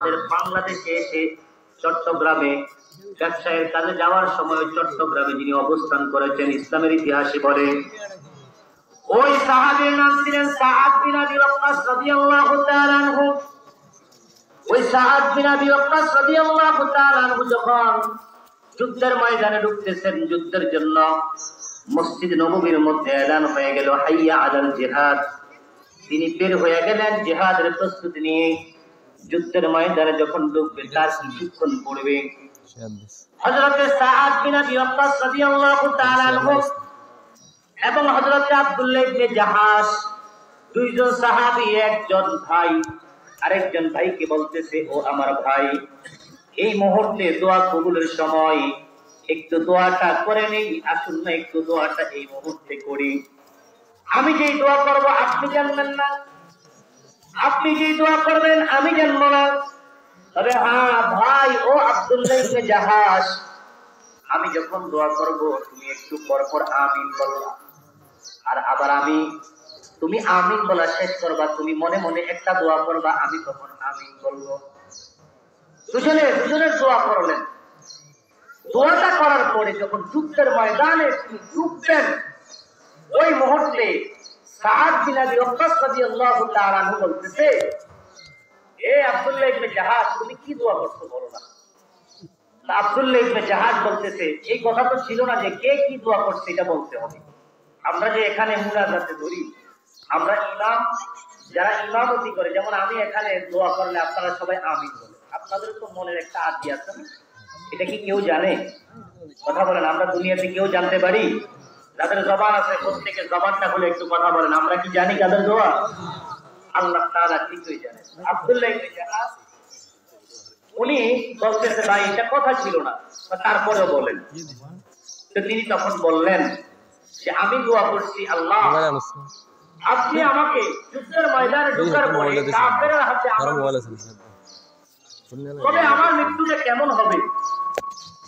বাংলাদেশে এসে চট্টগ্রামে ব্যবসায়ের কাজে যাওয়ার সময় চট্টগ্রামে যিনি অবস্থান করেছেন ইসলামের ইতিহাসে বলে ওই সাহাবীর নাম ছিলেন সাআদ বিন আবি ওয়াক্কাস রাদিয়াল্লাহু তাআলা আনহু। ওই সাআদ বিন আবি ওয়াক্কাস রাদিয়াল্লাহু তাআলা আনহু যখন যুদ্ধের ময়দানে ঢুকতেছেন, যুদ্ধের জন্য মসজিদ নববীর মধ্যে এলান হয়ে গেল হাইয়া আলাল জিহাদ। তিনি বের হয়ে গেলেন জিহাদের প্রস্তুতি নিয়ে। যুদ্ধের ময়দানে যখন ঢুকবে তার কিছুক্ষণ পড়বে হযরত সাআদ বিন আবি ওয়াক্কাস রাদিয়াল্লাহু তাআলা আনহু এবং হযরত আব্দুল্লাহ ইবনে জাহাশ, দুইজন সাহাবী, একজন ভাই আরেকজন ভাইকে বলতেছে, ও আমার ভাই, এই মুহূর্তে দোয়া কবুলের সময়, একটু দোয়াটা করে নেই, আসুন না একটু দোয়াটা এই মুহূর্তে করি। আমি যেই দোয়া করব আপনি জানবেন না, আপনি যেই দোয়া করবেন আমি জানবো না। তবে হ্যাঁ ভাই, ও আব্দুল্লাহ ইবনে জাহাশ, আমি যখন দোয়া করব তুমি একটু পর পর আমিন বলবা, আর আবার তুমি আমিন বলা শেষ করবা, তুমি মনে মনে একটা দোয়া করবা, আমি তখন আমিন বলবো। দুজনের দোয়া করলেন। দোয়াটা করার পরে যখন যুদ্ধের ময়দানে তিনি ঢুকবেন, ওই মুহূর্তে সাআদ বিন আবি ওয়াক্কাস রাদিয়াল্লাহু তাআলা আনহু বলতেছে, এ আব্দুল্লাহ ইবনে জাহাশ, তুমি কি দোয়া করছো বলো না। আব্দুল্লাহ ইবনে জাহাশ বলতেছে, এই কথা তো ছিল না যে কে কি দোয়া করছে এটা বলতে হবে। আমরা যে এখানে মুনাজাতে ধরি, আমরা ইমাম যারা ইমামতি করে, যেমন আমি এখানে দোয়া করলে আপনারা সবাই আমিন বলে, আপনাদের তো মনের একটা আদি আছে না, এটা কি কেউ জানে? কথা বলেন, আমরা দুনিয়াতে কেউ জানতে পারি? যাদের জবান আছে প্রত্যেকের জবানটা খুলে একটু কথা বলেন, আমরা কি জানি কাদের দোয়া? আল্লাহ তাআলা ঠিকই জানেন। আব্দুল্লাহ ইবনে জাহাশ উনি বলতেছে, ভাই এটা কথা ছিল না, তারপরেও বলেন। তো তিনি তখন বললেন যে আমি দোয়া করছি, আল্লাহ আপনি আমাকে যুদ্ধের ময়দানে ঢোকার পরে কাফেরের হাতে তবে আমার মৃত্যুটা কেমন হবে,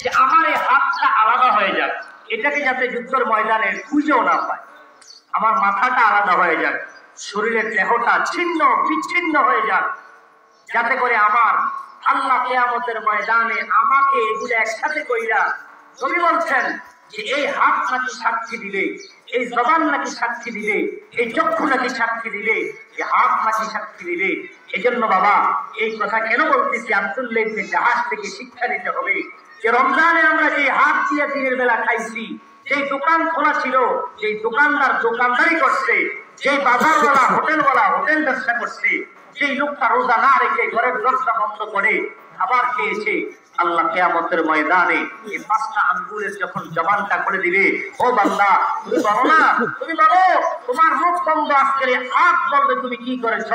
যে আমার এই হাতটা আলাদা হয়ে যাক, এটাকে যাতে যুদ্ধের ময়দানে খুঁজেও না পায়, আমার মাথাটা আলাদা হয়ে যাক, শরীরের দেহটা ছিন্ন বিচ্ছিন্ন হয়ে যাক, যাতে করে আমার আল্লাহ কিয়ামতের ময়দানে আমাকে এগুলো একসাথে কইরা, তুমি বলছেন যে এই হাত নাকি সাক্ষী দিলে, এই জবান নাকি সাক্ষী দিলে, এই চক্ষু নাকি সাক্ষী দিলে, এই হাত নাকি সাক্ষী দিলে। এই জন্য বাবা এই কথা কেন বলতেছি, আব্দুল্লাহ ইবনে জাহাশ থেকে শিক্ষা নিতে হবে যে রমজানে আমরা যে হাত দিয়ে দিনের বেলা খাইছি, যেই দোকান খোলা ছিল, যেই দোকানদার দোকানদারি করছে, যেই বাজারওয়ালা হোটেলওয়ালা হোটেল ব্যবসা করছে, যেই লোকটা রোজা না রেখে ঘরের দরজা বন্ধ করে খাবার খেয়েছে, আল্লাহ কিয়ামতের ময়দানে এই পাঁচটা আঙ্গুলের যখন জবানটা করে দিবে, ও বান্দা তুমি বলো না, তুমি বলো, তোমার মুখ বন্ধ আজকে, হাত বলবে তুমি কি করেছ,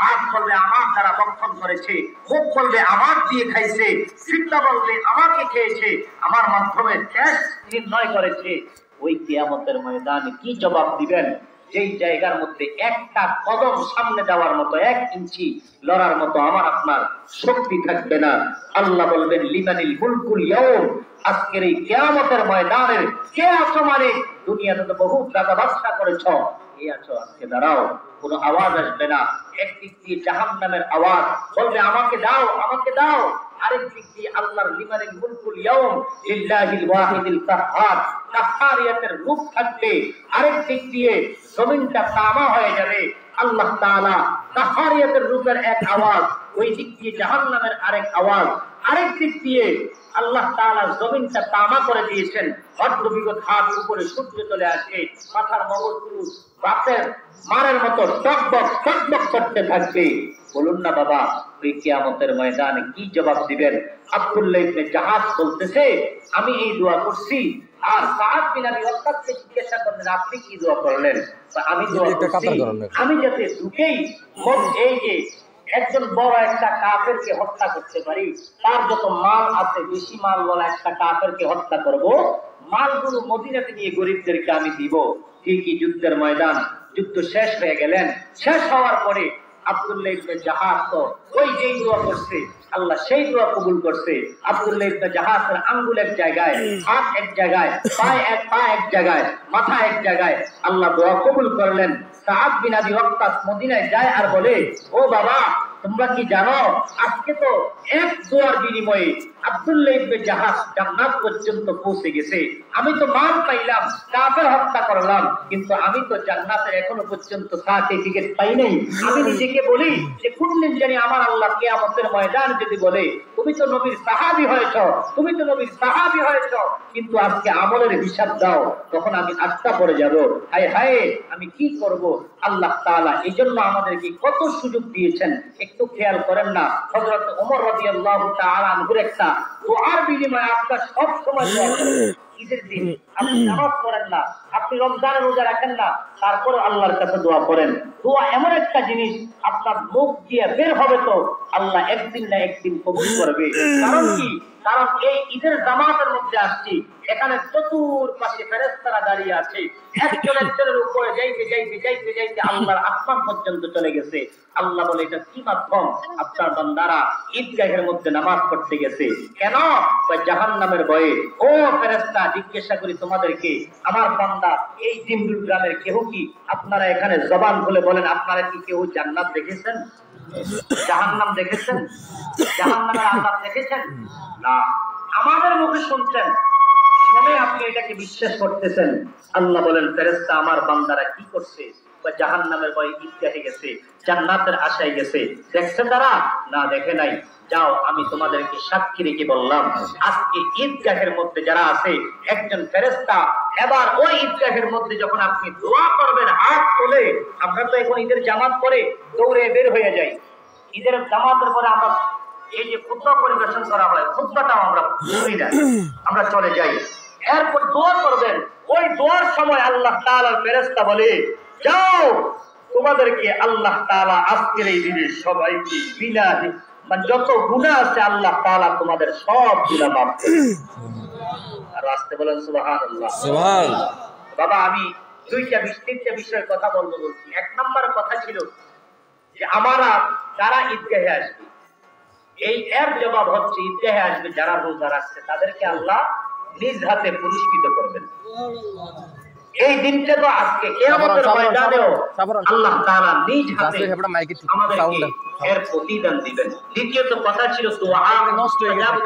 হাত বলবে আমার দ্বারা ভক্ষণ করেছে, মুখ বলবে আমার দিয়ে খাইছে, সিদ্ধা বলবে আমাকে খেয়েছে, আমার মাধ্যমে টেস্ট নির্ণয় করেছে। ওই কিয়ামতের ময়দানে কি জবাব দিবেন? যেই জায়গার মধ্যে একটা কদম সামনে যাওয়ার মতো, 1 ইঞ্চি লড়ার মতো আমার আপনার শক্তি থাকবে না। আল্লাহ বলবেন, লিমানিল মুলকুল ইয়াউম, আজকের এই কিয়ামতের ময়দানে কে আছো মালিক? দুনিয়াতে তো বহু রাজা বাদশা করেছো, কে আছো? আজকে দাঁড়াও। কোনো আওয়াজ আসবে না। একদিক দিয়ে জাহান্নামের আওয়াজ বলবে, আমাকে দাও, আমাকে দাও। আরেক দিক দিয়ে আল্লাহর লিমানিল মুলকুল ইয়াউম লিল্লাহিল ওয়াহিদিল কাহ্হার, কাহ্হারিয়াতের রূপ থাকবে। আরেক দিক দিয়ে জমিনটা তামা হয়ে যাবে, আল্লাহ তাআলা কাহ্হারিয়াতের রূপের এক আওয়াজ, ওই দিক দিয়ে জাহান্নামের আরেক আওয়াজ। আরেক দিক দিয়ে আল্লাহ তাআলা জমিনটা তামা করে দিয়েছেন, অর্ধবিগত হাত উপরে সূর্য চলে আসে, মাথার মগজগুলো বাপের মারের মতো টকবক টকবক করতে থাকবে। বলুন না বাবা, ওই কিয়ামতের ময়দানে কি জবাব দিবেন? আব্দুল্লাহ ইবনে জাহাশ বলতেছে, আমি এই দোয়া করছি। আর সাআদ বিন আবি ওয়াক্কাসকে জিজ্ঞাসা করলেন, আপনি কি দোয়া করলেন? আমি দোয়া করছি আমি যাতে ঢুকেই এই যে একজন বড় একটা কাফেরকে হত্যা করতে পারি, তার যত মাল আছে বেশি মাল বলা একটা কাফেরকে হত্যা করব, মালগুলো মদিনাতে নিয়ে গরিবদেরকে আমি দিব। ঠিকই যুদ্ধের ময়দান, যুদ্ধ শেষ হয়ে গেলেন। শেষ হওয়ার পরে আব্দুল্লাহ ইবনে জাহাশ তো ওই যেই দোয়া করছে, আল্লাহ সেই দোয়া কবুল করছে। আব্দুল্লাহ ইবনে জাহাশের আঙ্গুল এক জায়গায়, হাত এক জায়গায়, পা এক জায়গায়, মাথা এক জায়গায়, আল্লাহ দোয়া কবুল করলেন। সাআদ বিন আবি ওয়াক্কাস মদিনায় যায় আর বলে, ও বাবা, তোমরা কি জানো আজকে তো এক দোয়ার বিনিময়ে আব্দুল্লাহ ইবনে জাহাশ জান্নাত পর্যন্ত পৌঁছে গেছে। আমি তো মান পাইলাম, কাফের হত্যা করলাম, কিন্তু আমি তো জান্নাতের এখনো পর্যন্ত সার্টিফিকেট পাই নাই। আমি নিজেকে বলি যে কোনদিন জানি আমার আল্লাহ কিয়ামতের ময়দান যদি বলে তুমি তো নবীর সাহাবী হয়েছ, তুমি তো নবীর সাহাবী হয়েছ, কিন্তু আজকে আমলের হিসাব দাও, তখন আমি আটকা পড়ে যাব। হায় হায় আমি কি করব। আল্লাহ তাআলা এইজন্য আমাদেরকে কত সুযোগ দিয়েছেন, একটু খেয়াল করেন না। হযরত ওমর রাদিয়াল্লাহু তাআলা আনহুর একটা দোয়ার বিনিময়ে আপনার সব সময় দোয়া করেন। ঈদের দিন আপনি নামাজ পড়েন না, আপনি রমজানের রোজা রাখেন না, তারপরে আল্লাহর কাছে দোয়া করেন। দোয়া এমন একটা জিনিস আপনার মুখ দিয়ে বের হবে তো আল্লাহ একদিন না একদিন কবুল করবে। কারণ কি? কারণ এই ঈদের জামাতের মধ্যে আসছি, এখানে চতুর্পাশে ফেরেশতারা দাঁড়িয়ে আছে, একজন একজনের উপরে যাইতে যাইতে যাইতে যাইতে আল্লাহর আসমান পর্যন্ত চলে গেছে। আল্লাহ বলে এটা কি মাধ্যম? আপনার বান্দারা ঈদগাহের মধ্যে নামাজ পড়তে গেছে। কেন? জাহান্নামের ভয়ে। ও ফেরেশতা, জিজ্ঞাসা করি তোমাদেরকে, আমার বান্দা এই ডিমরুল গ্রামের কেউ কি আপনারা এখানে জবান খুলে বলেন, আপনারা কি কেউ জান্নাত দেখেছেন? জাহান্নাম দেখেছেন? জাহান্নামের আযাব দেখেছেন? না, আমাদের মুখে শুনছেন, শুনে আপনি এটাকে বিশ্বাস করতেছেন। আল্লাহ বলেন ফেরেশতা আমার বান্দারা কি করছে? জাহান্নামের ভয়ে ঈদগাহে গেছে, জান্নাতের আশায় গেছে। দেখছেন তারা? না, দেখে নাই। যাও, আমি তোমাদেরকে সাক্ষী রেখে বললাম, আজকে ঈদগাহের মধ্যে যারা আছে একজন ফেরেশতা এবার ওই ঈদগাহের মধ্যে যখন আপনি দোয়া করবেন হাত তুলে, আমরা তো এখন ঈদের জামাত পরে দৌড়ে বের হয়ে যাই। ঈদের জামাতের পরে আমরা এই যে খুতবা পরিবেশন করা হয়, খুতবাটাও আমরা শুনি না, আমরা চলে যাই। এরপর দোয়া করবেন, ওই দোয়ার সময় আল্লাহ তাআলার ফেরেশতা বলে যাও, তোমাদেরকে আল্লাহ তাআলা আজকের এই দিনে সবাইকে বিনা মানে যত গুনাহ আছে আল্লাহ তাআলা তোমাদের সব গুনাহ মাফ করবেন। আর আসতে বলেন সুবহানাল্লাহ। সুবহানাল্লাহ। বাবা আমি তিনটা বিষয়ে কথা বলবো বলছি। এক নম্বর কথা ছিল যে আমরা যারা ঈদগাহে আসবে, এই এর জবাব হচ্ছে ঈদগাহে আসবে যারা রোজা রাখছে তাদেরকে আল্লাহ নিজ হাতে পুরস্কৃত করবেন। এই দিনটা তো আজকে কিয়ামতের ময়দানেও আল্লাহ তাআলা নিজ হাতে আমাদেরকে এর প্রতিদান দিবেন। দ্বিতীয়ত কথা ছিল দোয়া নষ্ট হয়ে গেছে,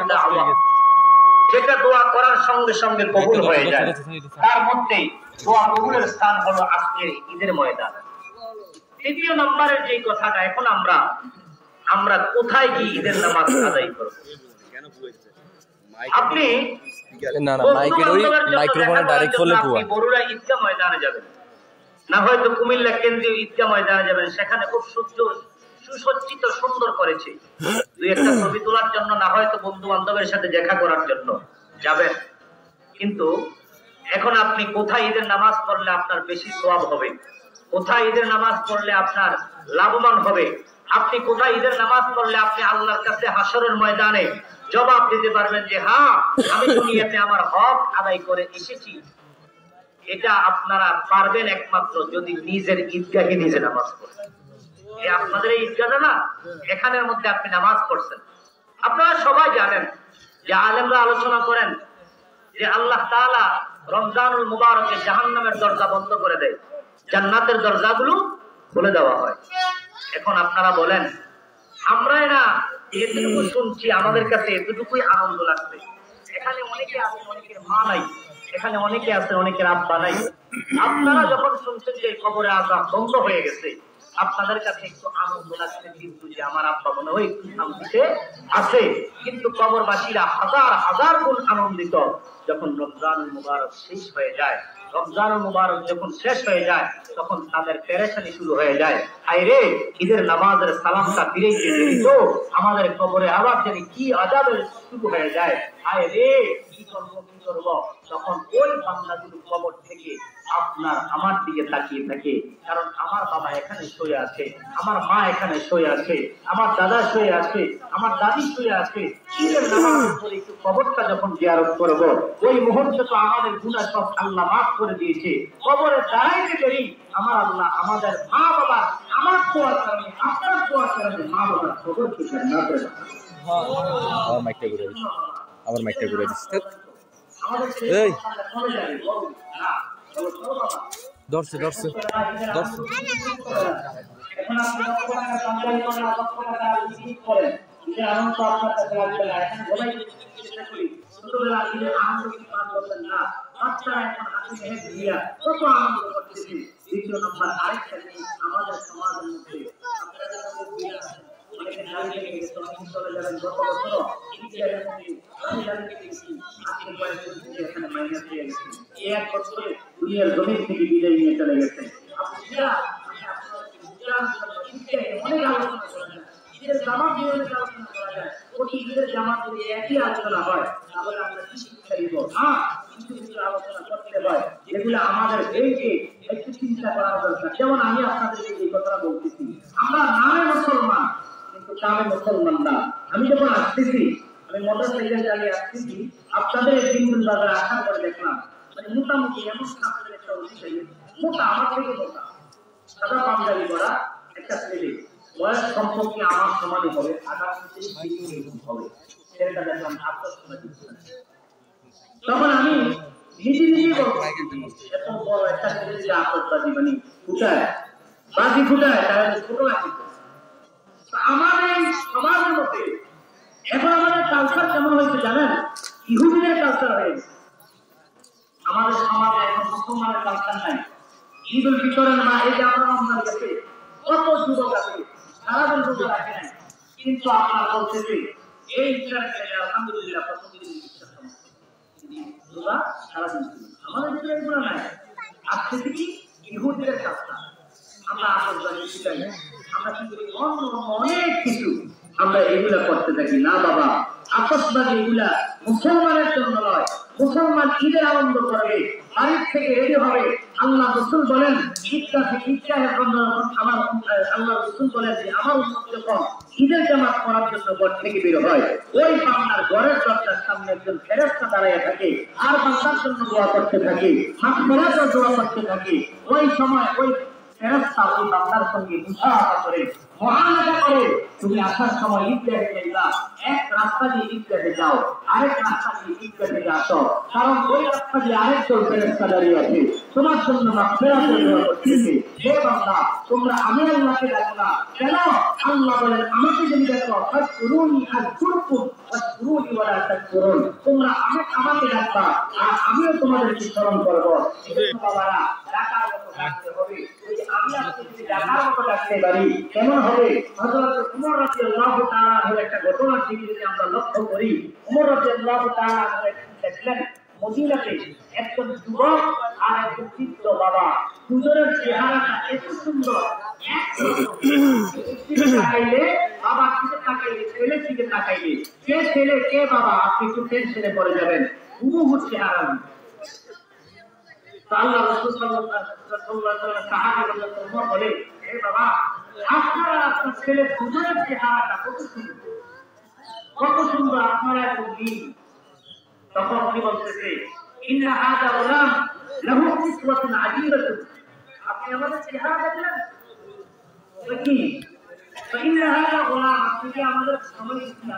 যেটা দোয়া করার সঙ্গে সঙ্গে কবুল হয়ে যায়। তার মধ্যে দোয়া কবুলের স্থান হলো আজকের ঈদের ময়দান। তৃতীয় নম্বরের যে কথাটা, এখন আমরা কোথায় গিয়ে ঈদের নামাজ আদায় করব? আপনি বরুড়া ঈদগাহ ময়দানে যাবেন, না হয়তো কুমিল্লা কেন্দ্রীয় ঈদগাহ ময়দানে যাবেন, সেখানে খুব সুসজ্জিত সুন্দর করেছে, দুই একটা ছবি তোলার জন্য, না হয়তো বন্ধু বান্ধবের সাথে দেখা করার জন্য যাবেন। কিন্তু এখন আপনি কোথায় ঈদের নামাজ পড়লে আপনার বেশি সওয়াব হবে, কোথায় ঈদের নামাজ পড়লে আপনার লাভবান হবে, আপনি কোথায় ঈদের নামাজ পড়লে আপনি আল্লাহর কাছে হাসরের ময়দানে জবাব দিতে পারবেন যে হ্যাঁ আমি দুনিয়াতে আমার হক আদায় করে এসেছি, এটা আপনারা পারবেন একমাত্র যদি নিজের ঈদগাহে নিজে নামাজ পড়েন। এই আপনাদের এই ঈদগাহ না, এখানের মধ্যে আপনি নামাজ পড়ছেন। আপনারা সবাই জানেন যে আলেমরা আলোচনা করেন যে আল্লাহ তাআলা রমজানুল মুবারকে জাহান্নামের দরজা বন্ধ করে দেয়, জান্নাতের দরজাগুলো খুলে দেওয়া হয়। এখন আপনারা বলেন, আমরাই না এতটুকু শুনছি, আমাদের কাছে এতটুকুই আনন্দ লাগছে। এখানে অনেকে আছেন অনেকের মা নাই, এখানে অনেকে আছেন অনেকের আব্বা নাই। আপনারা যখন শুনছেন যে কবরে আযাব বন্ধ হয়ে গেছে, আপনাদের কাছে একটু আনন্দ লাগছে, কিন্তু যে আমার আব্বা মনে হয় একটু শান্তিতে আছে। কিন্তু কবরবাসীরা হাজার হাজার গুণ আনন্দিত যখন রমজানুল মুবারক শেষ হয়ে যায়। রমজানুল মুবারক যখন শেষ হয়ে যায় তখন তাদের পেরেশানি শুরু হয়ে যায়, হায় রে ঈদের নামাজের সালামটা ফিরেইতে দেরি তো আমাদের কবরে আবার জানি কি আযাবের শুরু হয়ে যায়, হায় রে কি করব। তখন ওই বান্দাগুলো কবর থেকে আপনার আমার দিকে তাকিয়ে থাকে, কারণ আমার বাবা এখানে শুয়ে আছে, আমার মা এখানে শুয়ে আছে, আমার দাদা শুয়ে আছে, আমার দাদি শুয়ে আছে। ঈদের নামাজের পরে একটু কবরটা যখন জিয়ারত করব, ওই মুহূর্তে তো আমাদের গুনাহ সব আল্লাহ মাফ করে দিয়েছে। কবরে দাঁড়াইতে দেরি আমার আল্লাহ আমাদের মা বাবা, আমার দোয়ার কারণে, আপনার দোয়ার কারণে মা বাবার কবরকে জান্নাত করে দেন। আবার মাইকটা ঘুরে দিচ্ছে। এই দর্শে এখন আপনি লক্ষ টাকা কামদানি করেন, লক্ষ টাকা বিক্রি করেন, এটা আনন্দ আপনার কাছে লাগবে না। এখন বলাই চেষ্টা করি ছোটবেলা দিনে আনন্দ কি পান করবেন না, বাচ্চারা এখন হাসি মেহে দিয়া কত আনন্দ করতেছে। দ্বিতীয় নম্বর আরেকটা জিনিস আমাদের সমাজের মধ্যে অনেকে নারী থেকে গেছে, অনেকে চলে যাবেন গত বছর ইন্ডিয়ার মধ্যে আমি জানি দেখেছি আজকে কয়েক বছর এখানে মাইনাস হয়ে গেছে, এই এক বছরে দুনিয়ার জমিন থেকে বিদায় নিয়ে চলে গেছে। আপনারা অনেক আলোচনা করা যায়, ঈদের জামাত নিয়ে অনেক আলোচনা করা যায়, প্রতি ঈদের জামাত যদি একই আলোচনা হয় তাহলে আমরা কি শিক্ষা দিব? কিছু কিছু আলোচনা করতে হয় যেগুলো আমাদের দেশকে একটু চিন্তা করা দরকার। যেমন আমি আপনাদেরকে এই কথাটা বলতেছি, আমরা নামে মুসলমান কিন্তু কামে মুসলমান না। আমি যখন আসতেছি, আমি মোটরসাইকেল চালিয়ে আসতেছি, আপনাদের দিনগুলো বাজারে আসার পরে দেখলাম মানে মোটামুটি এমন আপনাদের একটা অভিষেক মোটা, আমার থেকে মোটা, সাদা পাঞ্জাবি করা একটা ছেলে, বয়স সম্পর্কে আমার সমানই হবে, হবে ছেলেটা দেখলাম তখন আমি নিজে নিজে বলবো এত বড় একটা ছেলে যে আতঙ্কবাদী মানে ফুটায় বাজি ফুটায় তাহলে ছোট রাখি। আমাদের এই সমাজের মধ্যে এখন আমাদের কালচার কেমন হয়েছে জানেন? ইহুদিদের কালচার হয়েছে। আমাদের সমাজে এখন মুসলমানের কালচার নাই। ঈদ উল ফিতরের মা এই যে আমরা রমজান গেছে, কত যুবক আছে সারাদিন রোজা রাখে নাই, কিন্তু আপনার বলতেছে এই ইন্টারনেটে আলহামদুলিল্লাহ প্রতিদিন রোজা সারাদিন। আমাদের ভিতরে এগুলো নাই। আজকে থেকে ইহুদিদের কালচার আমরা আতঙ্কবাদী শিখাই, আমরা কিন্তু অন্য অনেক কিছু আমরা এগুলা করতে থাকি। না বাবা, আতঙ্কবাদী এগুলা মুসলমানের জন্য নয়। মুসলমান ঈদের আনন্দ করবে, বাড়ির থেকে রেডি হবে। আল্লাহ রসুল বলেন আমার আল্লাহ রসুল বলেন যে আমার উম্মত যখন ঈদের জামাত করার জন্য ঘর থেকে বের হয়, ওই বান্দার ঘরের দরজার সামনে একজন ফেরেশতা দাঁড়িয়ে থাকে আর বান্দার জন্য দোয়া করতে থাকে, মাগফিরাতের দোয়া করতে থাকে। ওই সময় ওই ফেরেশতা ওই বান্দার সঙ্গে মুসাফা করে, মুআনাজা করে, তুমি আসার সময় ঈদগাহে যাইবা, এক রাস্তা দিয়ে ঈদগাহে যাও, আরেক রাস্তা দিয়ে ঈদগাহে আসো, কারণ ওই রাস্তা দিয়ে আরেকজন ফেরেশতা দাঁড়িয়ে আছে তোমার জন্য মাগফিরাতের দোয়া করতেছে। হে বান্দা, তোমরা আমি আল্লাহকে ডাকো না কেন? আল্লাহ বলেন আমাকে যদি ডাকো ফাজকুরুনি আযকুরকুম ওয়াশকুরুনি ওয়ালা তাশকুরুন, তোমরা আমাকে ডাকবা আর আমিও তোমাদেরকে স্মরণ করব। বাবারা, ডাকার মতো ডাকতে হবে। আমি আপনাকে যদি ডাকার মতো ডাকতে পারি কেমন হবে? হযরত ওমর রাদিয়াল্লাহু তাআলা এর একটা ঘটনা থেকে যদি আমরা লক্ষ্য করি, ওমর রাদিয়াল্লাহু তাআলা দেখলেন মদিনাতে একজন যুবক আর একজন বৃদ্ধ বাবা, দুজনের চেহারাটা এত সুন্দর, তাকাইলে বাবা দিকে তাকাইলে ছেলে দিকে তাকাইলে কে ছেলে কে বাবা আপনি একটু টেনশনে পড়ে যাবেন। হুবহু চেহারা। আল্লাহ রাসূল সাল্লাল্লাহু আলাইহি ওয়াসাল্লাম সাহাবাদের ওমর বলে, হে বাবা, আপনারা আপনার ছেলে দুজনের চেহারাটা কত সুন্দর, কত সুন্দর, আপনারা এত মিল। তখন কি বলতেছে, ইন্না হাযা গুলাম লাহু কিসওয়াতুন আজীবাতুন, আপনি আমাদের চেহারা দেখলেন কি? ইন্না হাযা গুলাম, আপনি কি আমাদের সময় দিচ্ছেন,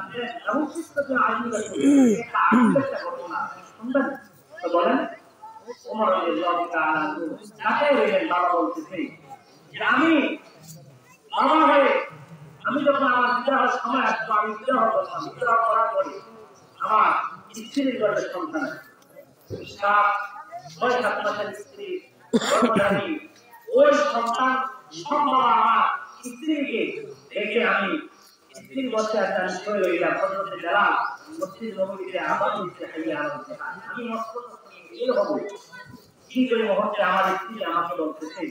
লাহু কিসওয়াতুন আজীবাতুন, এটা আজীবটা ঘটনা শুনবেন তো বলেন। ওমর রাদিয়াল্লাহু তাআলা তাকায় রইলেন। বাবা বলতেছে যে আমি বাবা হয়ে আমি যখন আমার বিবাহের সময় আসবো, আমি বিবাহ করলাম, বিবাহ করার পরে আমার স্ত্রীর গর্ভে সন্তান, 6-7 মাসের স্ত্রী গর্ভধারী, ওই সন্তান সম্ভব আমার স্ত্রীকে দেখে আমি স্ত্রীর বসে আছে, আমি সরে রইলাম। হযরত বেলাল মসজিদ নববীতে আবার দিচ্ছে হাইয়া আলাল জিহাদ, আমি মস্ত এই হবো ঠিক ওই মুহূর্তে আমার স্ত্রী আমাকে বলতেছে,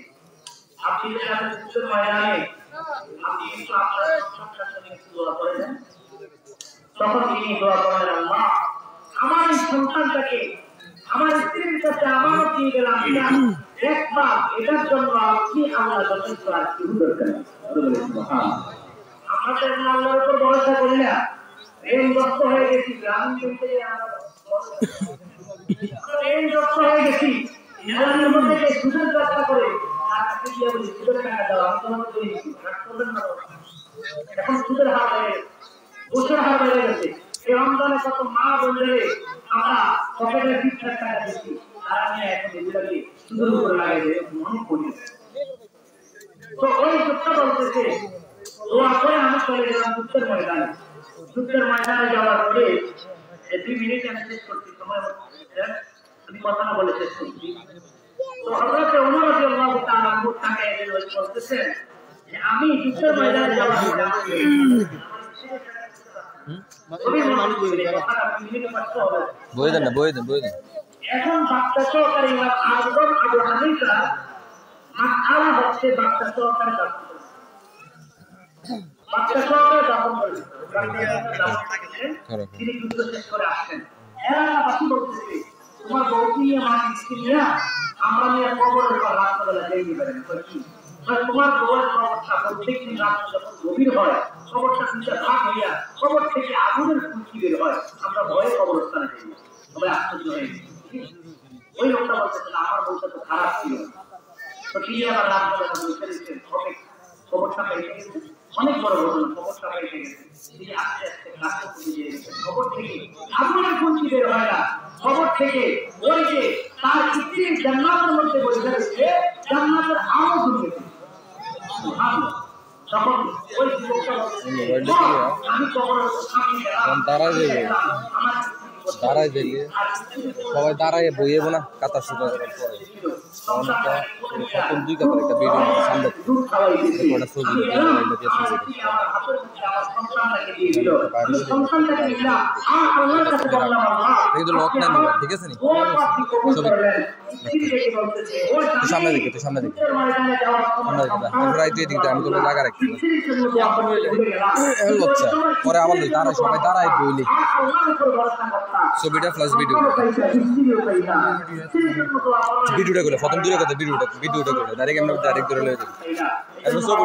আপনি যদি আমাদের যুদ্ধের ময়দানে আপনি একটু আপনার সন্তানের জন্য একটু দোয়া করে দেন। তখন তিনি দোয়া করেন, আল্লাহ আমার এই সন্তানটাকে আমার স্ত্রীর কাছে আমানত দিয়ে গেলাম, একবার এটার জন্য আপনি আল্লাহ যথেষ্ট, আর কি দরকার। আমাদের আল্লাহর উপর ভরসা করি না, ঋণগ্রস্ত হয়ে গেছি, গ্রামীণ ব্যাংকে ঋণগ্রস্ত হয়ে গেছি, গ্রামের মধ্যে সুদের ব্যবসা করে তার কাছে গিয়ে বলি সুদের টাকা দাও, আমি তোমাকে বলি এখন সুদের হার বেড়ে ঘুষের হার বেড়ে গেছে। এই রমজানে কত মা বললে আমরা পকেটের 20 টাকা দিচ্ছি, তারা নিয়ে এখন এগুলাকে সুদের উপরে লাগিয়ে দেয়, মনে করি তো ওই যুদ্ধটা বলতেছে দোয়া করে আমি চলে গেলাম যুদ্ধের ময়দানে। যুদ্ধের ময়দানে যাওয়ার পরে 2 মিনিট আমি শেষ করছি, সময় আমি কথা না বলে শেষ করছি। তো হযরত ওমর রাদিয়াল্লাহু তাআলা আনহু তাকে বলতেছেন যে আমি যুদ্ধের ময়দানে যাওয়ার পরে এখন বাচ্চা সহকারী ইমাম আজম আবু হানিফা মাসআলা হচ্ছে বাচ্চা সহকারী বাচ্চা সহকারী দাফন করেছেন, তিনি যুদ্ধ শেষ করে আসছেন। এলাকাবাসী বলতেছে তোমার বউকে নিয়ে মা স্ত্রী নিয়ে আমরা নিয়ে কবরের পর রাত্রবেলা যাইতে পারেন কি তোমার বউয়ের খবরটা প্রত্যেক দিন রাত্রে যখন গভীর হয় খবরটা দুটা ভাগ হইয়া খবর থেকে আগুনের ফুলকি বের হয়, আমরা ভয়ে কবরস্থানে যাই। তবে আশ্চর্য হয়ে ওই লোকটা বলতেছে আমার বউটা তো খারাপ ছিল, তো তিনি আবার রাত্রবেলা বসে দিচ্ছেন খবরটা পেয়ে গেছে, অনেক বড় ঘটনা, খবরটা পেয়ে গেছে। তিনি আস্তে আস্তে রাস্তা খুঁজে গেছেন, খবর থেকে আগুনের ফুলকি বের হয় না, খবর থেকে ওই যে তার স্ত্রী জান্নাতের মধ্যে বসে রয়েছে, জান্নাতের আলো জ্বলছে। তখন ওই যুবকটা বলছে আমি কবরের সামনে গেলাম, দাঁড়ায় দেখলে সবাই দাঁড়ায় বইয়েব না কাতার সুতা করার পরে দুই কাতার একটা ভিডিও সামনে ছবি লক নাই মোবাইল, ঠিক আছে নি সামনে দেখে তুই সামনে দেখে আমি তোকে লাগা রাখছি বাচ্চা পরে আমার দাঁড়ায় সবাই দাঁড়ায় বইলে ছবিটা ফ্লাশ ভিডিওটা করে প্রথম দূরে কথা ভিডিওটা করে ডাইরেক্ট আমরা ডাইরেক্ট ধরে লয়ে যাই ছবি